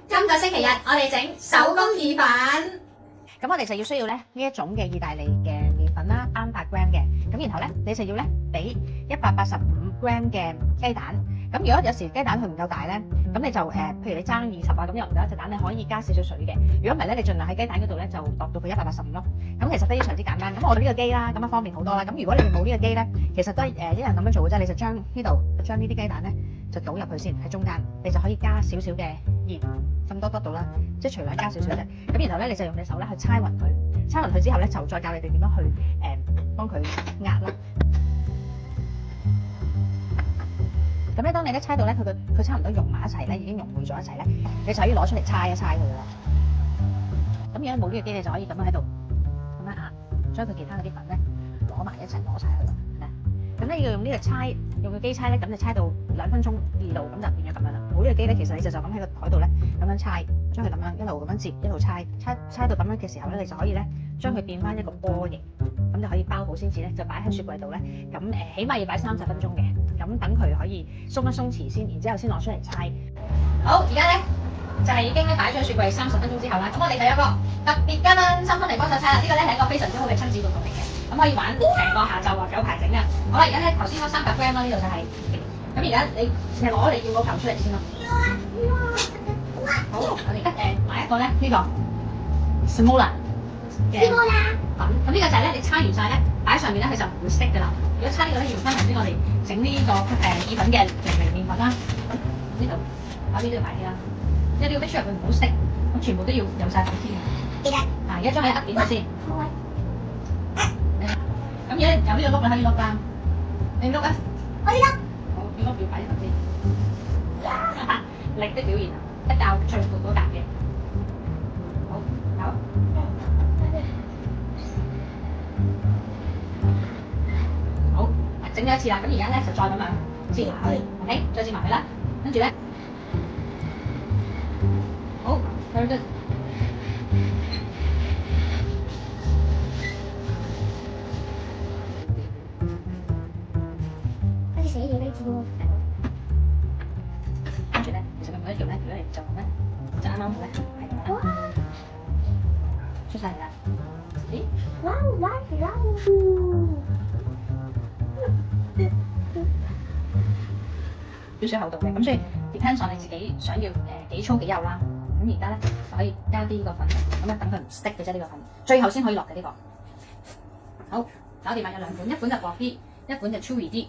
今個星期日我哋整手工意粉。咁我哋就要需要咧呢一種嘅意大利嘅麵粉啦，800g 嘅。咁然後咧你就要咧俾185g 嘅雞蛋。咁如果有時雞蛋佢唔夠大咧，咁你就譬如你爭20啊，咁又唔夠一隻蛋，你可以加少少水嘅。如果唔係咧，你盡量喺雞蛋嗰度咧就度到佢185咯。咁其實非常之簡單。咁我哋呢個機啦，咁啊方便好多啦。咁如果你哋冇呢個機咧，其實都係一樣咁樣做嘅啫。你就將呢啲雞蛋咧就倒入去先喺中間，你就可以加少少嘅鹽，咁多度啦，即係隨量加少少啫。咁然後咧你就用隻手咧去搓勻佢，搓勻佢之後咧就再教你哋點樣去幫佢壓啦。咁咧，當你咧搓到咧佢差唔多融埋一齊咧，已經融匯咗一齊咧，你就可以攞出嚟搓一搓佢啦。咁如果冇呢個機，你就可以咁樣喺度咁樣壓，將佢其他嗰啲粉咧攞埋一齊攞晒佢咯。咁咧要用呢個搓，用個機搓咧，咁就搓到2分鐘2度，咁就變咗咁樣啦。冇呢個機咧，其實你就咁喺個台度咧咁樣搓，將佢咁樣一路咁樣接，一路搓到咁樣嘅時候咧，你就可以咧將佢變翻一個波形，咁就可以包好先至咧，就擺喺雪櫃度咧。咁起碼要擺30分鐘嘅。咁等佢可以鬆一鬆弛先，然之後先攞出嚟搓。好，而家咧就係已經咧擺咗雪櫃30分鐘之後啦。咁我哋就有個特別嘉賓心分嚟幫手搓啦。呢個咧係一個非常之好嘅親子活動嚟嘅，咁可以玩成個下晝或者有排整嘅。好啦，而家咧頭先嗰300g啦，呢度就係。咁而家你攞你要嗰球出嚟先咯。好，我哋而家買一個咧呢個 Smola 嘅粉。咁呢個就係咧你搓完晒咧擺上面咧佢就唔會熄㗎啦。如果搓呢個咧要翻頭先我哋整呢個意粉嘅微麵粉啦，呢度擺呢都要擺啲啦，因為呢個 make sure 佢唔好熄，咁全部都要有晒粉先嘅。記得。而家將佢扁佢先。咁而家有呢個碌你可以碌啦，你碌啊？我碌。好，呢碌要擺呢度先。力的表現啊！一較最闊嗰格嘅。好，有。好，整咗一次啦，咁而家咧就再咁樣折埋佢 ，OK， 再折埋佢啦，跟住咧，好 ，very good。好似死嘢呢啲喎。跟住咧，其實佢每一條咧，如果你就咁咧，就啱啱好咧，係咁啦。出晒嚟啦！咦？哇！少少厚度嘅，咁所以 depends on 你自己想要幾粗幾幼啦。咁而家咧就可以加啲呢個粉，咁樣等佢唔 stick 嘅啫。呢個粉最後先可以落嘅呢個。好，搞掂啦，有2款，一款就薄啲，一款就 chewy 啲。